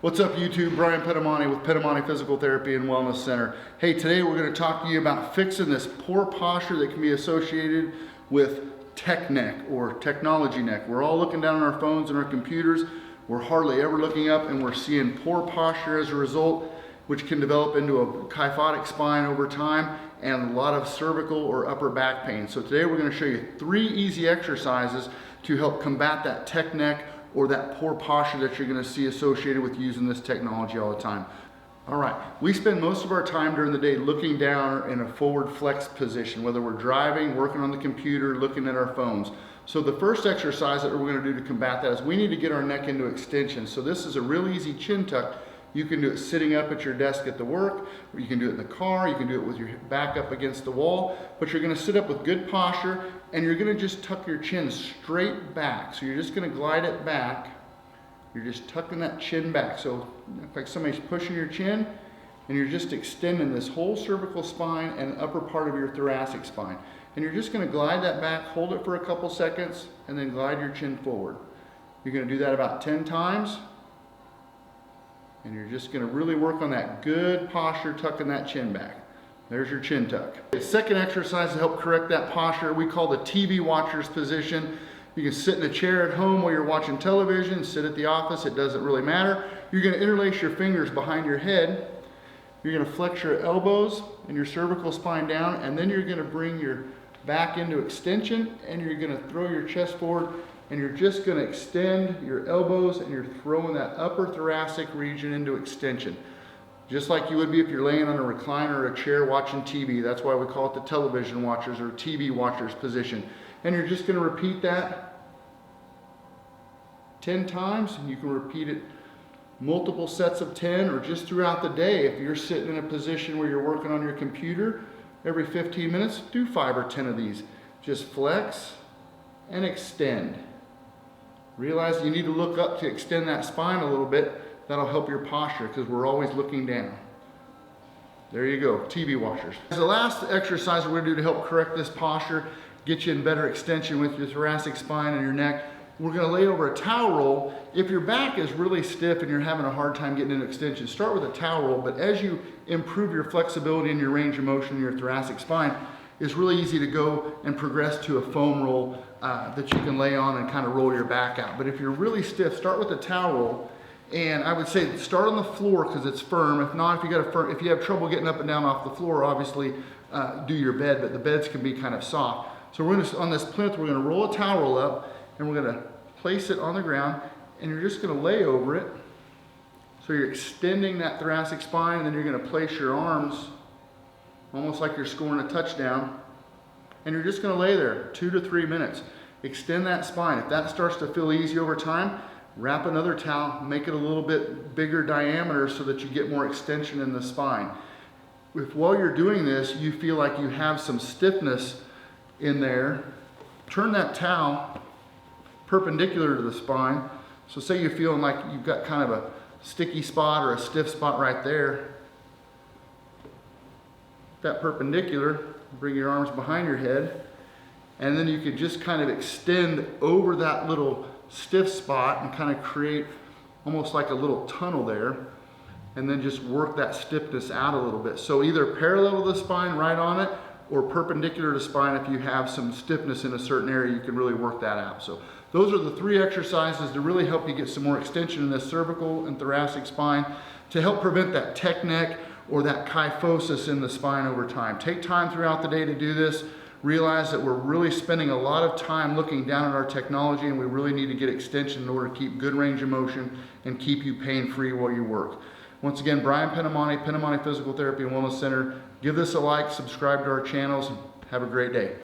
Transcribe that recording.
What's up YouTube? Brian Pedamani with Pedamani Physical Therapy and Wellness Center. Hey, today we're going to talk to you about fixing this poor posture that can be associated with tech neck or technology neck. We're all looking down on our phones and our computers. We're hardly ever looking up, and we're seeing poor posture as a result, which can develop into a kyphotic spine over time and a lot of cervical or upper back pain. So today we're going to show you 3 easy exercises to help combat that tech neck or that poor posture that you're going to see associated with using this technology all the time. All right, we spend most of our time during the day looking down in a forward flex position, whether we're driving, working on the computer, looking at our phones. So the first exercise that we're going to do to combat that is we need to get our neck into extension. So this is a real easy chin tuck. You can do it sitting up at your desk at the work, or you can do it in the car, you can do it with your back up against the wall, but you're going to sit up with good posture and you're going to just tuck your chin straight back. So you're just going to glide it back. You're just tucking that chin back. So like somebody's pushing your chin, and you're just extending this whole cervical spine and upper part of your thoracic spine. And you're just going to glide that back, hold it for a couple seconds, and then glide your chin forward. You're going to do that about 10 times. And you're just going to really work on that good posture, tucking that chin back. There's your chin tuck. The second exercise to help correct that posture, we call the TV watcher's position. You can sit in a chair at home while you're watching television, sit at the office, it doesn't really matter. You're going to interlace your fingers behind your head. You're going to flex your elbows and your cervical spine down, and then you're going to bring your back into extension, and you're going to throw your chest forward, and you're just going to extend your elbows, and you're throwing that upper thoracic region into extension. Just like you would be if you're laying on a recliner or a chair watching TV. That's why we call it the television watchers or TV watchers position. And you're just going to repeat that 10 times, and you can repeat it multiple sets of 10 or just throughout the day. If you're sitting in a position where you're working on your computer, every 15 minutes, do 5 or 10 of these. Just flex and extend. Realize you need to look up to extend that spine a little bit. That'll help your posture because we're always looking down. There you go, TV watchers. The last exercise we're going to do to help correct this posture, get you in better extension with your thoracic spine and your neck, we're going to lay over a towel roll. If your back is really stiff and you're having a hard time getting into extension, start with a towel roll, but as you improve your flexibility and your range of motion in your thoracic spine, it's really easy to go and progress to a foam roll that you can lay on and kind of roll your back out. But if you're really stiff, start with a towel roll. And I would say start on the floor because it's firm. If not, if you have trouble getting up and down off the floor, obviously do your bed, but the beds can be kind of soft. So we're on this plinth, we're going to roll a towel roll up, and we're going to place it on the ground, and you're just going to lay over it. So you're extending that thoracic spine, and then you're going to place your arms almost like you're scoring a touchdown, and you're just going to lay there 2 to 3 minutes. Extend that spine. If that starts to feel easy over time, wrap another towel, make it a little bit bigger diameter so that you get more extension in the spine. If while you're doing this you feel like you have some stiffness in there, turn that towel perpendicular to the spine. So say you're feeling like you've got kind of a sticky spot or a stiff spot right there. That perpendicular, bring your arms behind your head, and then you could just kind of extend over that little stiff spot and kind of create almost like a little tunnel there, and then just work that stiffness out a little bit. So either parallel to the spine right on it, or perpendicular to the spine. If you have some stiffness in a certain area, you can really work that out. So those are the 3 exercises to really help you get some more extension in this cervical and thoracic spine to help prevent that tech neck or that kyphosis in the spine over time. Take time throughout the day to do this. Realize that we're really spending a lot of time looking down at our technology, and we really need to get extension in order to keep good range of motion and keep you pain-free while you work. Once again, Brian Pedamani, Pedamani Physical Therapy and Wellness Center. Give this a like, subscribe to our channels, and have a great day.